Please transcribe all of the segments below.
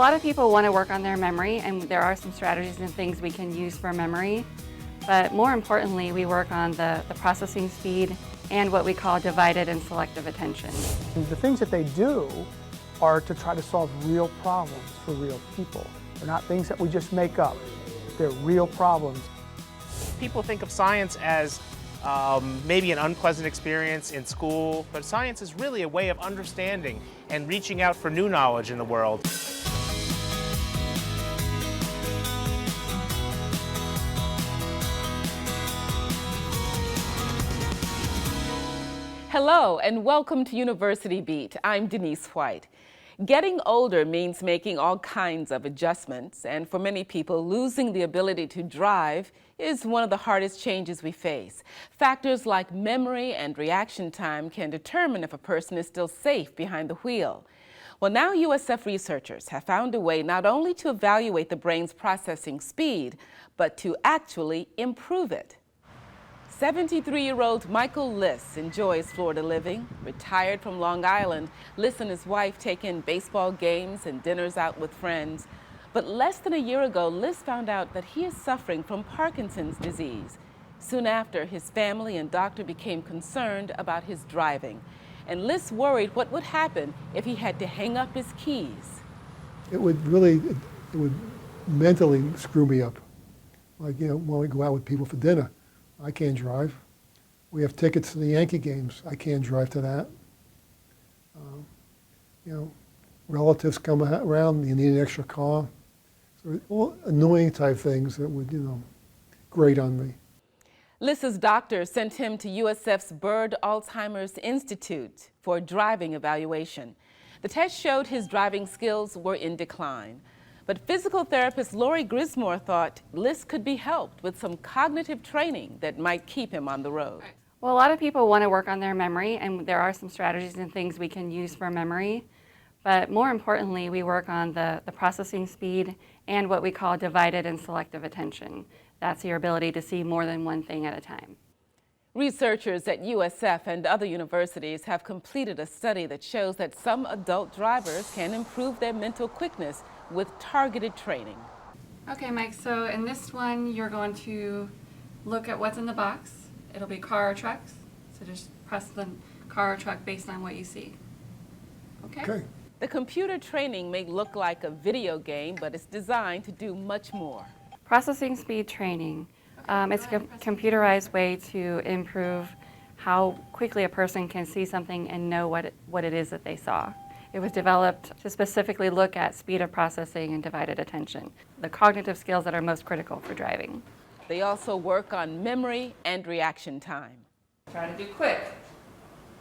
lot of people want to work on their memory, and there are some strategies and things we can use for memory. But more importantly, we work on the processing speed and what we call divided and selective attention. The things that they do are to try to solve real problems for real people. They're not things that we just make up. They're real problems. People think of science as maybe an unpleasant experience in school, but science is really a way of understanding and reaching out for new knowledge in the world. Hello and welcome to University Beat. I'm Denise White. Getting older means making all kinds of adjustments, and for many people, losing the ability to drive is one of the hardest changes we face. Factors like memory and reaction time can determine if a person is still safe behind the wheel. Well, now USF researchers have found a way not only to evaluate the brain's processing speed, but to actually improve it. 73-year-old Michael Liss enjoys Florida living. Retired from Long Island, Liss and his wife take in baseball games and dinners out with friends. But less than a year ago, Liss found out that he is suffering from Parkinson's disease. Soon after, his family and doctor became concerned about his driving. And Liss worried what would happen if he had to hang up his keys. It would mentally screw me up. Like, when we go out with people for dinner, I can't drive. We have tickets to the Yankee games. I can't drive to that. Relatives come around, you need an extra car. So all annoying type things that would, grate on me. Liss's doctor sent him to USF's Bird Alzheimer's Institute for a driving evaluation. The test showed his driving skills were in decline. But physical therapist Lori Grismore thought Liss could be helped with some cognitive training that might keep him on the road. Well, a lot of people want to work on their memory, and there are some strategies and things we can use for memory. But more importantly, we work on the processing speed and what we call divided and selective attention. That's your ability to see more than one thing at a time. Researchers at USF and other universities have completed a study that shows that some adult drivers can improve their mental quickness with targeted training. Okay, Mike, so in this one, you're going to look at what's in the box. It'll be car or trucks, so just press the car or truck based on what you see. Okay? The computer training may look like a video game, but it's designed to do much more. Processing speed training. It's a computerized way to improve how quickly a person can see something and know what it is that they saw. It was developed to specifically look at speed of processing and divided attention, the cognitive skills that are most critical for driving. They also work on memory and reaction time. Try to do quick.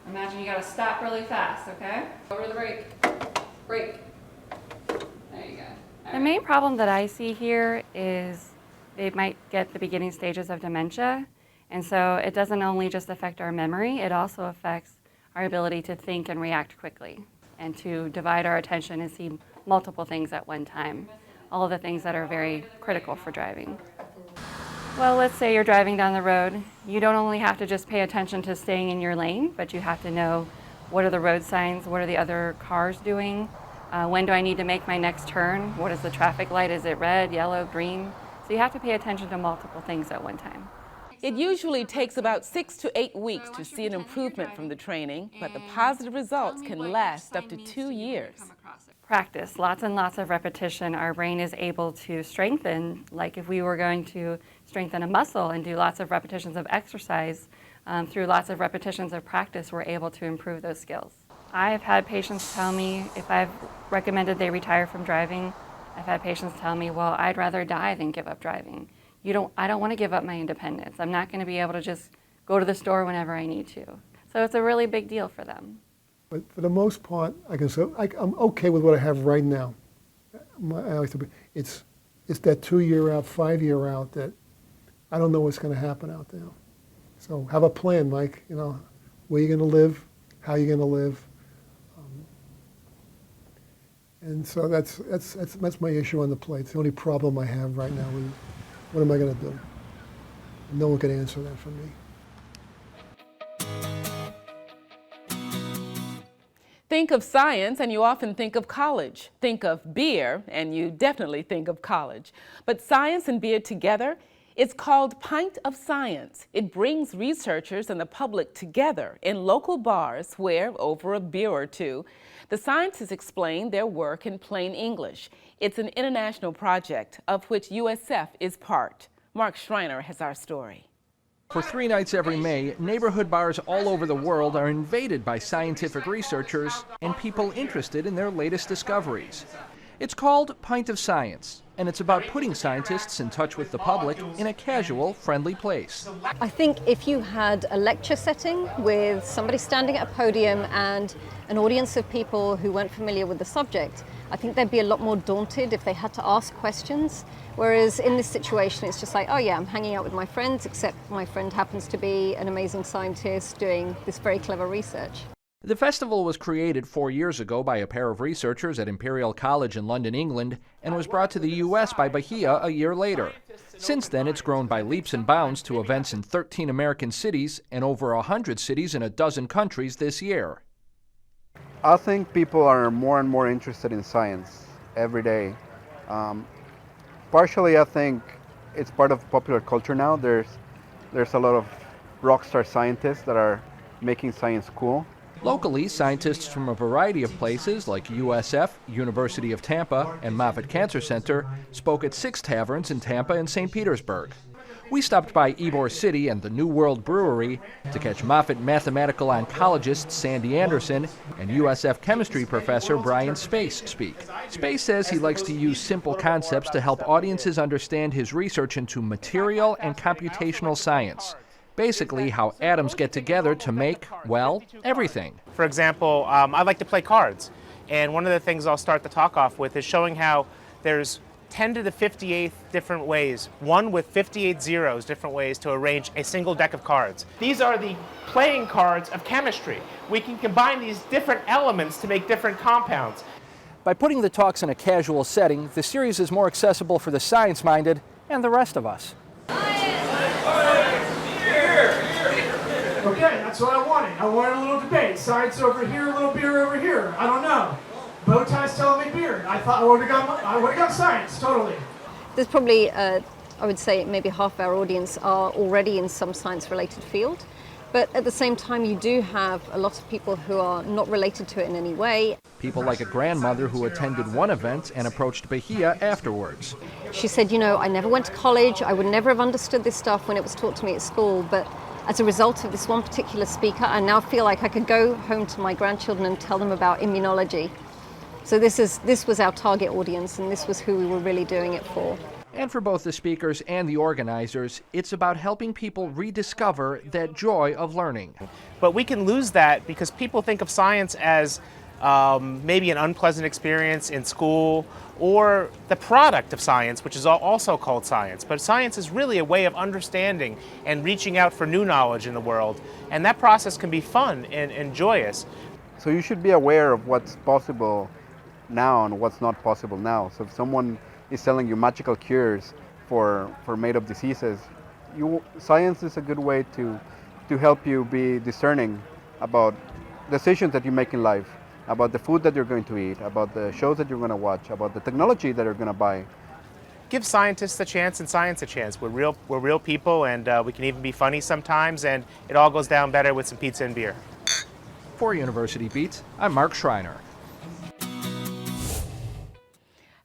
Imagine you gotta stop really fast, okay? Over the brake. Brake. There you go. The main problem that I see here is they might get the beginning stages of dementia, and so it doesn't only just affect our memory, it also affects our ability to think and react quickly, and to divide our attention and see multiple things at one time, all of the things that are very critical for driving. Well, let's say you're driving down the road. You don't only have to just pay attention to staying in your lane, but you have to know what are the road signs, what are the other cars doing, when do I need to make my next turn, what is the traffic light, is it red, yellow, green? So you have to pay attention to multiple things at one time. It usually takes about 6 to 8 weeks to see an improvement from the training, but the positive results can last up to 2 years. Practice, lots and lots of repetition. Our brain is able to strengthen, like if we were going to strengthen a muscle and do lots of repetitions of exercise, through lots of repetitions of practice, we're able to improve those skills. I've had patients tell me, if I've recommended they retire from driving, I've had patients tell me, well, I'd rather die than give up driving. I don't want to give up my independence. I'm not going to be able to just go to the store whenever I need to. So it's a really big deal for them. But for the most part, I can say I'm okay with what I have right now. It's that 2-year out, 5-year out that I don't know what's going to happen out there. So have a plan, Mike. Where you're going to live, how you're going to live. And so that's my issue on the plate. It's the only problem I have right now is what am I going to do? No one can answer that for me. think of science and you often think of college. Think of beer and you definitely think of college. But science and beer together, it's called Pint of Science. It brings researchers and the public together in local bars where, over a beer or two, the scientists explain their work in plain English. It's an international project of which USF is part. Mark Schreiner has our story. For 3 nights every May, neighborhood bars all over the world are invaded by scientific researchers and people interested in their latest discoveries. It's called Pint of Science, and it's about putting scientists in touch with the public in a casual, friendly place. I think if you had a lecture setting with somebody standing at a podium and an audience of people who weren't familiar with the subject, I think they'd be a lot more daunted if they had to ask questions. Whereas in this situation, it's just like, oh yeah, I'm hanging out with my friends, except my friend happens to be an amazing scientist doing this very clever research. The festival was created 4 years ago by a pair of researchers at Imperial College in London, England, and was brought to the U.S. by Bahia a year later. Since then, it's grown by leaps and bounds to events in 13 American cities and over 100 cities in a dozen countries this year. I think people are more and more interested in science every day. Partially, I think it's part of popular culture now. There's a lot of rock star scientists that are making science cool. Locally, scientists from a variety of places like USF, University of Tampa, and Moffitt Cancer Center spoke at 6 taverns in Tampa and St. Petersburg. We stopped by Ybor City and the New World Brewery to catch Moffitt mathematical oncologist Sandy Anderson and USF chemistry professor Brian Space speak. Space says he likes to use simple concepts to help audiences understand his research into material and computational science. Basically, how atoms get together to make, well, everything. For example, I like to play cards. And one of the things I'll start the talk off with is showing how there's 10 to the 58th different ways, one with 58 zeros, different ways to arrange a single deck of cards. These are the playing cards of chemistry. We can combine these different elements to make different compounds. By putting the talks in a casual setting, the series is more accessible for the science-minded and the rest of us. Okay, that's what I wanted. I wanted a little debate. Science over here, a little beer over here. I don't know. Bow tie's telling me beer. I thought I would have got science, totally. There's probably, I would say, maybe half our audience are already in some science-related field. But at the same time, you do have a lot of people who are not related to it in any way. People like a grandmother who attended one event and approached Bahia afterwards. She said, you know, I never went to college. I would never have understood this stuff when it was taught to me at school. But as a result of this one particular speaker, I now feel like I could go home to my grandchildren and tell them about immunology. So this was our target audience, and this was who we were really doing it for. And for both the speakers and the organizers, it's about helping people rediscover that joy of learning. But we can lose that because people think of science as maybe an unpleasant experience in school or the product of science, which is also called science. But science is really a way of understanding and reaching out for new knowledge in the world. And that process can be fun and joyous. So you should be aware of what's possible now and what's not possible now. So if someone is selling you magical cures for made-up diseases, science is a good way to help you be discerning about decisions that you make in life, about the food that you're going to eat, about the shows that you're going to watch, about the technology that you're going to buy. Give scientists a chance and science a chance. We're real people, and we can even be funny sometimes, and it all goes down better with some pizza and beer. For University Beat, I'm Mark Schreiner.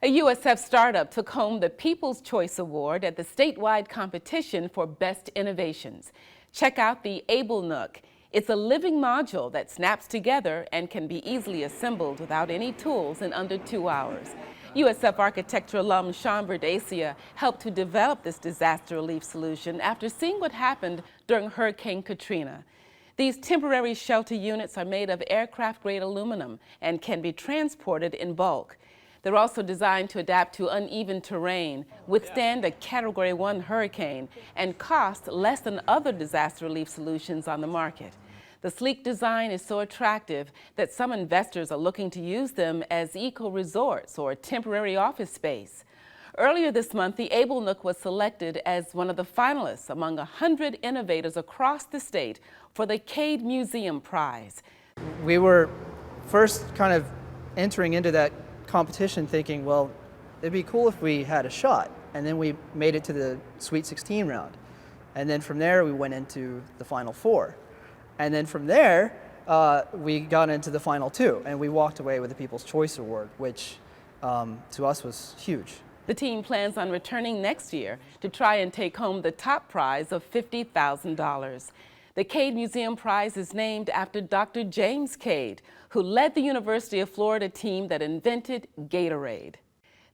A USF startup took home the People's Choice Award at the statewide competition for Best Innovations. Check out the Able Nook. It's a living module that snaps together and can be easily assembled without any tools in under 2 hours. USF architecture alum Sean Verdacia helped to develop this disaster relief solution after seeing what happened during Hurricane Katrina. These temporary shelter units are made of aircraft-grade aluminum and can be transported in bulk. They're also designed to adapt to uneven terrain, withstand a Category 1 hurricane, and cost less than other disaster relief solutions on the market. The sleek design is so attractive that some investors are looking to use them as eco-resorts or temporary office space. Earlier this month, the Able Nook was selected as one of the finalists among 100 innovators across the state for the Cade Museum Prize. We were first kind of entering into that competition thinking, well, it'd be cool if we had a shot. And then we made it to the Sweet 16 round. And then from there, we went into the Final Four. And then from there, we got into the Final Two, and we walked away with the People's Choice Award, which to us was huge. The team plans on returning next year to try and take home the top prize of $50,000. The Cade Museum Prize is named after Dr. James Cade, who led the University of Florida team that invented Gatorade.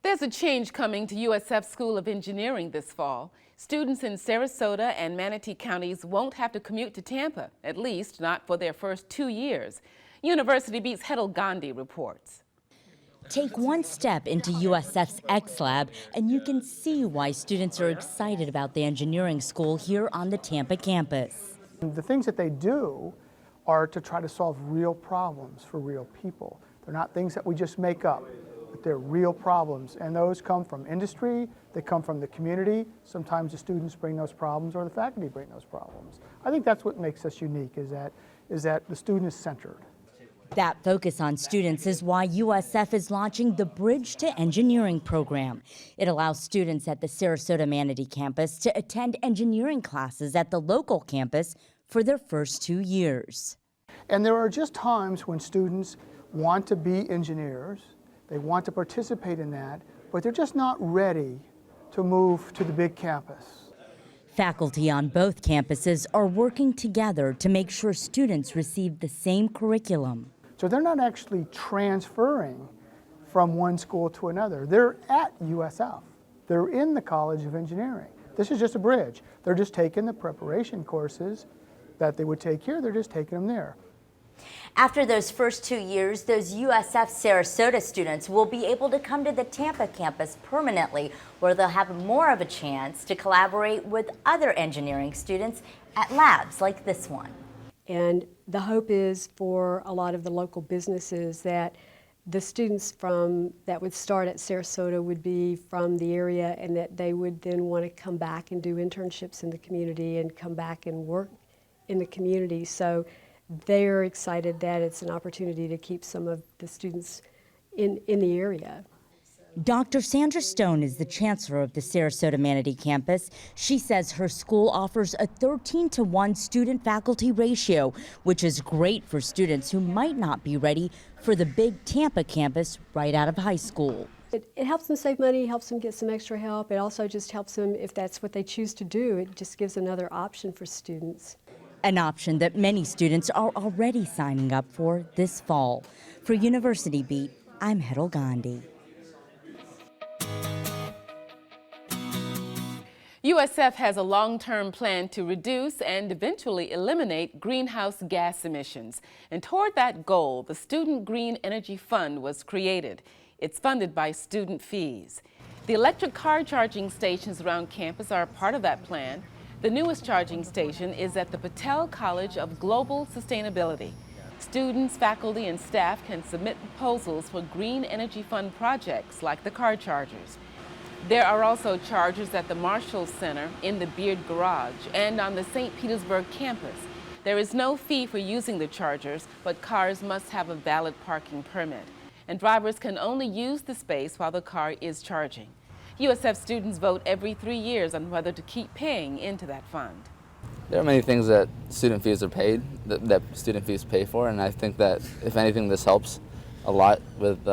There's a change coming to USF School of Engineering this fall. Students in Sarasota and Manatee counties won't have to commute to Tampa, at least not for their first 2 years. University Beat's Hedel Gandhi reports. Take one step into USF's X Lab and you can see why students are excited about the engineering school here on the Tampa campus. The things that they do are to try to solve real problems for real people. They're not things that we just make up, but they're real problems. And those come from industry, they come from the community. Sometimes the students bring those problems or the faculty bring those problems. I think that's what makes us unique, is that the student is centered. That focus on students is why USF is launching the Bridge to Engineering program. It allows students at the Sarasota Manatee campus to attend engineering classes at the local campus for their first 2 years. And there are just times when students want to be engineers, they want to participate in that, but they're just not ready to move to the big campus. Faculty on both campuses are working together to make sure students receive the same curriculum. So they're not actually transferring from one school to another. They're at USF. They're in the College of Engineering. This is just a bridge. They're just taking the preparation courses that they would take here, they're just taking them there. After those first 2 years, those USF Sarasota students will be able to come to the Tampa campus permanently, where they'll have more of a chance to collaborate with other engineering students at labs like this one. And the hope is for a lot of the local businesses that the students that would start at Sarasota would be from the area, and that they would then want to come back and do internships in the community and come back and work in the community. So they're excited that it's an opportunity to keep some of the students in the area. Dr. Sandra Stone is the chancellor of the Sarasota Manatee campus. She says her school offers a 13-to-1 student-faculty ratio, which is great for students who might not be ready for the big Tampa campus right out of high school. It helps them save money, helps them get some extra help. It also just helps them, if that's what they choose to do, it just gives another option for students. An option that many students are already signing up for this fall. For University Beat, I'm Hedel Gandhi. USF has a long-term plan to reduce and eventually eliminate greenhouse gas emissions. And toward that goal, the Student Green Energy Fund was created. It's funded by student fees. The electric car charging stations around campus are a part of that plan. The newest charging station is at the Patel College of Global Sustainability. Students, faculty, and staff can submit proposals for Green Energy Fund projects like the car chargers. There are also chargers at the Marshall Center, in the Beard Garage, and on the St. Petersburg campus. There is no fee for using the chargers, but cars must have a valid parking permit. And drivers can only use the space while the car is charging. USF students vote every 3 years on whether to keep paying into that fund. There are many things that student fees are paid, that student fees pay for, and I think that, if anything, this helps a lot with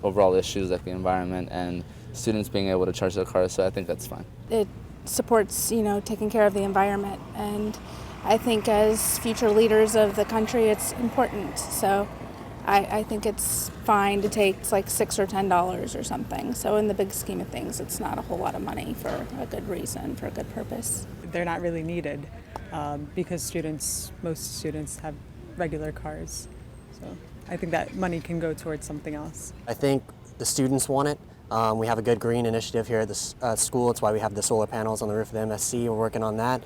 overall issues like the environment and students being able to charge their cars, so I think that's fine. It supports, taking care of the environment, and I think as future leaders of the country, it's important. So I think it's fine to take like $6 or $10 or something. So in the big scheme of things, it's not a whole lot of money for a good reason, for a good purpose. They're not really needed because most students have regular cars. So I think that money can go towards something else. I think the students want it. We have a good green initiative here at the school. It's why we have the solar panels on the roof of the MSC. We're working on that.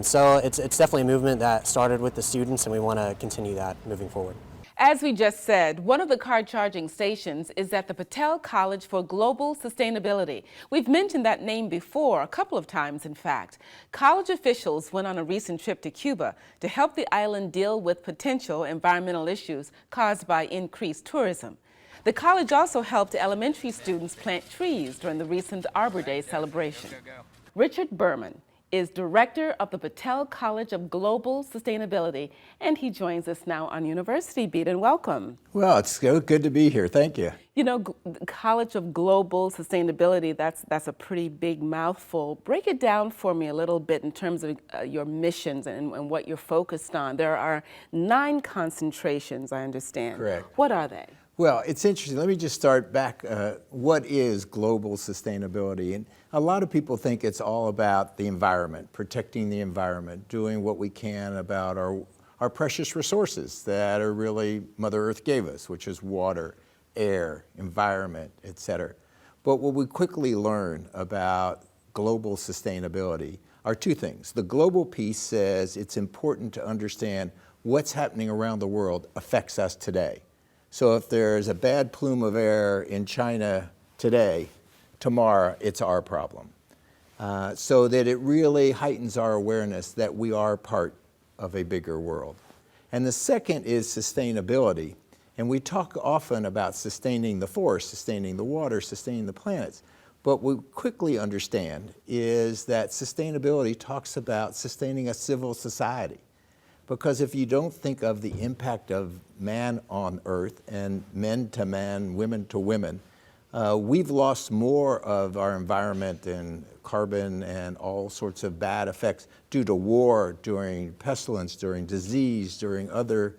So it's definitely a movement that started with the students, and we want to continue that moving forward. As we just said, one of the car charging stations is at the Patel College for Global Sustainability. We've mentioned that name before, a couple of times in fact. College officials went on a recent trip to Cuba to help the island deal with potential environmental issues caused by increased tourism. The college also helped elementary students plant trees during the recent Arbor Day celebration. Richard Berman is director of the Patel College of Global Sustainability, and he joins us now on University Beat, and welcome. Well, it's so good to be here. Thank you. You know, College of Global Sustainability, that's a pretty big mouthful. Break it down for me a little bit in terms of your missions and what you're focused on. There are 9 concentrations, I understand. Correct. What are they? Well, it's interesting. Let me just start back. What is global sustainability? And a lot of people think it's all about the environment, protecting the environment, doing what we can about our precious resources that are really Mother Earth gave us, which is water, air, environment, et cetera. But what we quickly learn about global sustainability are 2 things. The global piece says it's important to understand what's happening around the world affects us today. So if there's a bad plume of air in China today, tomorrow it's our problem. So that it really heightens our awareness that we are part of a bigger world. And the second is sustainability. And we talk often about sustaining the forest, sustaining the water, sustaining the planets. But what we quickly understand is that sustainability talks about sustaining a civil society. Because if you don't think of the impact of man on Earth and men to man, women to women, we've lost more of our environment and carbon and all sorts of bad effects due to war, during pestilence, during disease, during other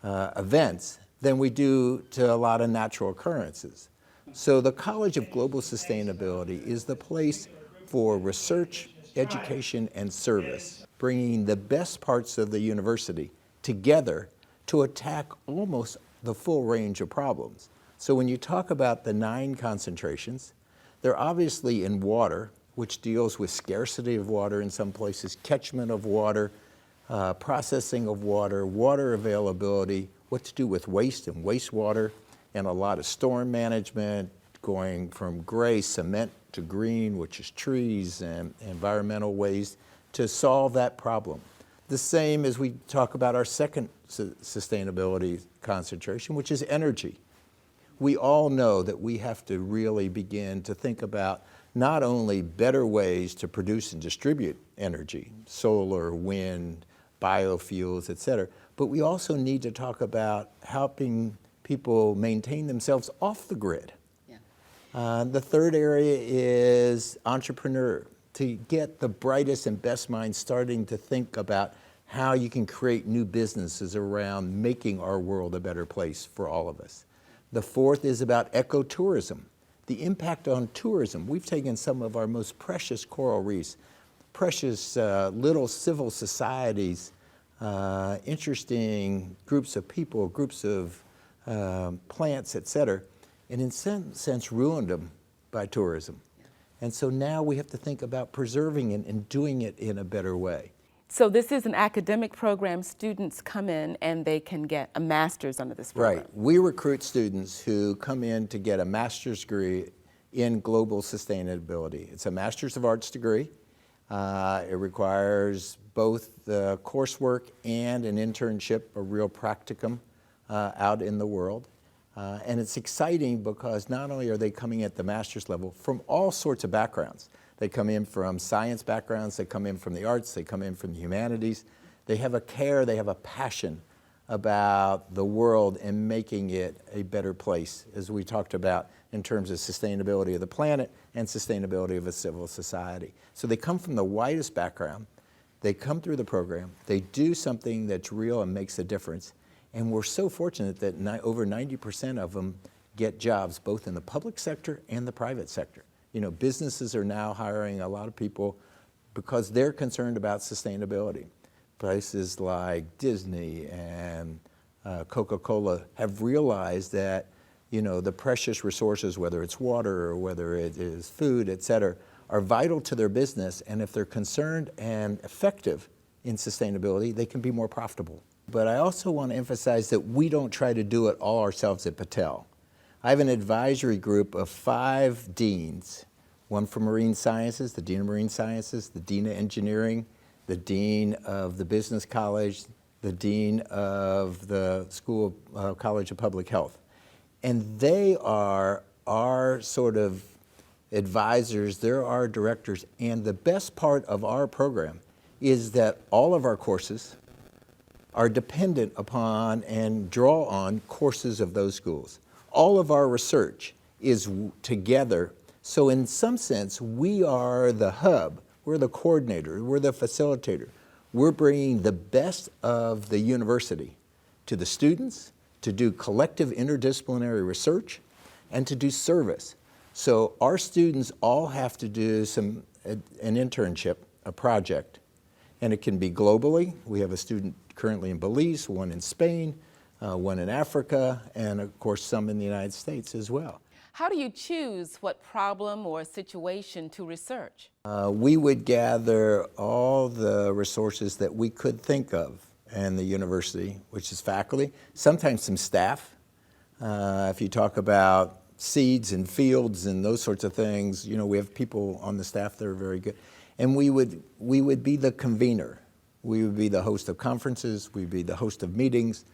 events than we do to a lot of natural occurrences. So the College of Global Sustainability is the place for research, education, and service, bringing the best parts of the university together to attack almost the full range of problems. So when you talk about the 9 concentrations, they're obviously in water, which deals with scarcity of water in some places, catchment of water, processing of water, water availability, what to do with waste and wastewater, and a lot of storm management, going from gray cement to green, which is trees and environmental waste, to solve that problem. The same as we talk about our second sustainability concentration, which is energy. We all know that we have to really begin to think about not only better ways to produce and distribute energy, solar, wind, biofuels, et cetera, but we also need to talk about helping people maintain themselves off the grid. The third area is entrepreneur, to get the brightest and best minds starting to think about how you can create new businesses around making our world a better place for all of us. The fourth is about ecotourism, the impact on tourism. We've taken some of our most precious coral reefs, precious little civil societies, interesting groups of people, groups of plants, et cetera, and in some sense ruined them by tourism. And so now we have to think about preserving it and doing it in a better way. So this is an academic program. Students come in and they can get a master's under this program. Right. We recruit students who come in to get a master's degree in global sustainability. It's a Master's of Arts degree. It requires both the coursework and an internship, a real practicum out in the world. And it's exciting because not only are they coming at the master's level from all sorts of backgrounds. They come in from science backgrounds, they come in from the arts, they come in from the humanities. They have a care, they have a passion about the world and making it a better place, as we talked about in terms of sustainability of the planet and sustainability of a civil society. So they come from the widest background, they come through the program, they do something that's real and makes a difference. And we're so fortunate that over 90% of them get jobs both in the public sector and the private sector. You know, businesses are now hiring a lot of people because they're concerned about sustainability. Places like Disney and Coca-Cola have realized that, you know, the precious resources, whether it's water or whether it is food, et cetera, are vital to their business. And if they're concerned and effective in sustainability, they can be more profitable. But I also want to emphasize that we don't try to do it all ourselves at Patel. I have an advisory group of 5 deans, one for marine sciences, the Dean of Marine Sciences, the Dean of Engineering, the Dean of the Business College, the Dean of the School of College of Public Health. And they are our sort of advisors, they're our directors, and the best part of our program is that all of our courses are dependent upon and draw on courses of those schools. All of our research is together, so in some sense, we are the hub, we're the coordinator, we're the facilitator. We're bringing the best of the university to the students to do collective interdisciplinary research and to do service. So our students all have to do an internship, a project, and it can be globally. We have a student currently in Belize, one in Spain, one in Africa, and of course some in the United States as well. How do you choose what problem or situation to research? We would gather all the resources that we could think of in the university, which is faculty, sometimes some staff. If you talk about seeds and fields and those sorts of things, you know, we have people on the staff that are very good. And we would be the convener. We would be the host of conferences, we'd be the host of meetings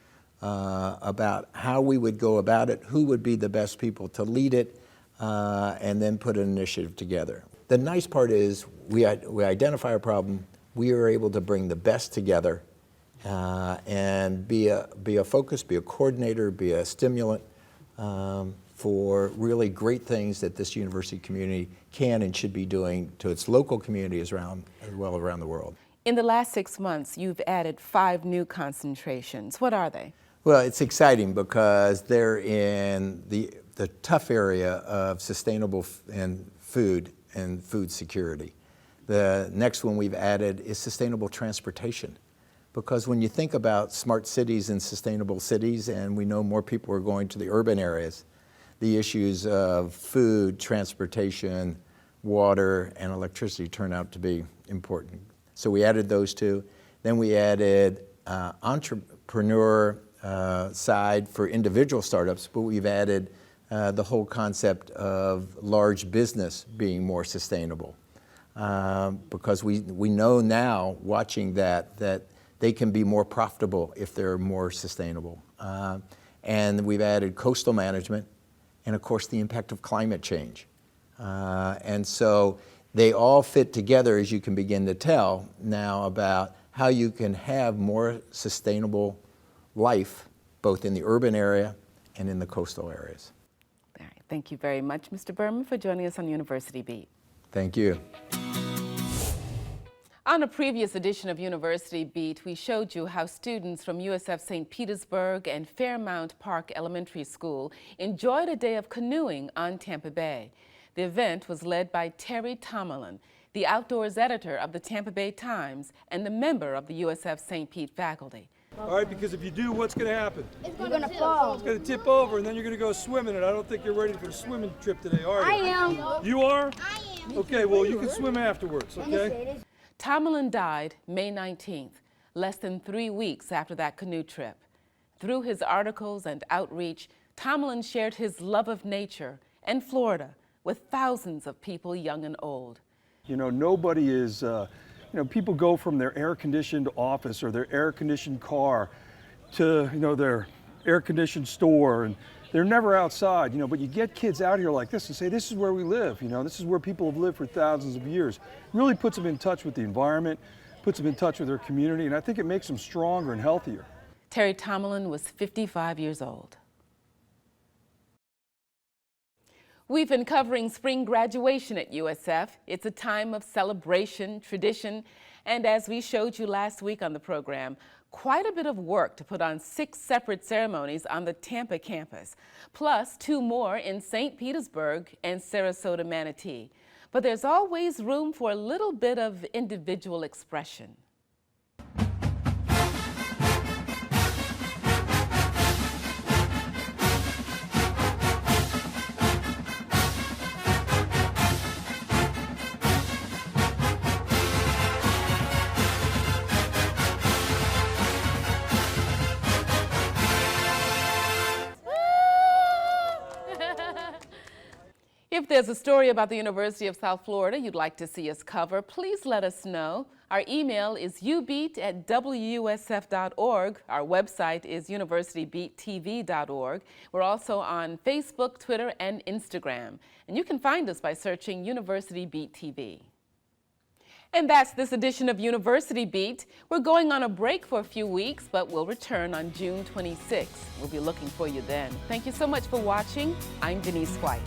about how we would go about it, who would be the best people to lead it, and then put an initiative together. The nice part is we identify a problem, we are able to bring the best together and be a focus, be a coordinator, be a stimulant for really great things that this university community can and should be doing to its local communities as well around the world. In the last 6 months, you've added 5 new concentrations. What are they? Well, it's exciting because they're in the tough area of sustainable food and food security. The next one we've added is sustainable transportation. Because when you think about smart cities and sustainable cities, and we know more people are going to the urban areas, the issues of food, transportation, water, and electricity turn out to be important. So we added those 2. Then we added entrepreneur side for individual startups, but we've added the whole concept of large business being more sustainable. Because we know now, watching that they can be more profitable if they're more sustainable. And we've added coastal management and, of course, the impact of climate change. And so they all fit together, as you can begin to tell now, about how you can have more sustainable life, both in the urban area and in the coastal areas. All right. Thank you very much, Mr. Berman, for joining us on University Beat. Thank you. On a previous edition of University Beat, we showed you how students from USF St. Petersburg and Fairmount Park Elementary School enjoyed a day of canoeing on Tampa Bay. The event was led by Terry Tomlin, the outdoors editor of the Tampa Bay Times and the member of the USF St. Pete faculty. All right, because if you do, what's going to happen? You're going to fall. It's going to tip over, and then you're going to go swimming, and I don't think you're ready for the swimming trip today, are you? I am. You are? I am. Okay, well, you can swim afterwards, okay? Tomlin died May 19th, less than 3 weeks after that canoe trip. Through his articles and outreach, Tomlin shared his love of nature and Florida with thousands of people young and old. You know, nobody is, people go from their air-conditioned office or their air-conditioned car to, their air-conditioned store, and they're never outside, but you get kids out here like this and say, this is where we live, this is where people have lived for thousands of years. Really puts them in touch with the environment, puts them in touch with their community, and I think it makes them stronger and healthier. Terry Tomlin was 55 years old. We've been covering spring graduation at USF. It's a time of celebration, tradition, and as we showed you last week on the program, quite a bit of work to put on 6 separate ceremonies on the Tampa campus, plus 2 more in St. Petersburg and Sarasota, Manatee. But there's always room for a little bit of individual expression. If there's a story about the University of South Florida you'd like to see us cover, please let us know. Our email is ubeat@wusf.org. Our website is universitybeattv.org. We're also on Facebook, Twitter, and Instagram. And you can find us by searching University Beat TV. And that's this edition of University Beat. We're going on a break for a few weeks, but we'll return on June 26th. We'll be looking for you then. Thank you so much for watching. I'm Denise White.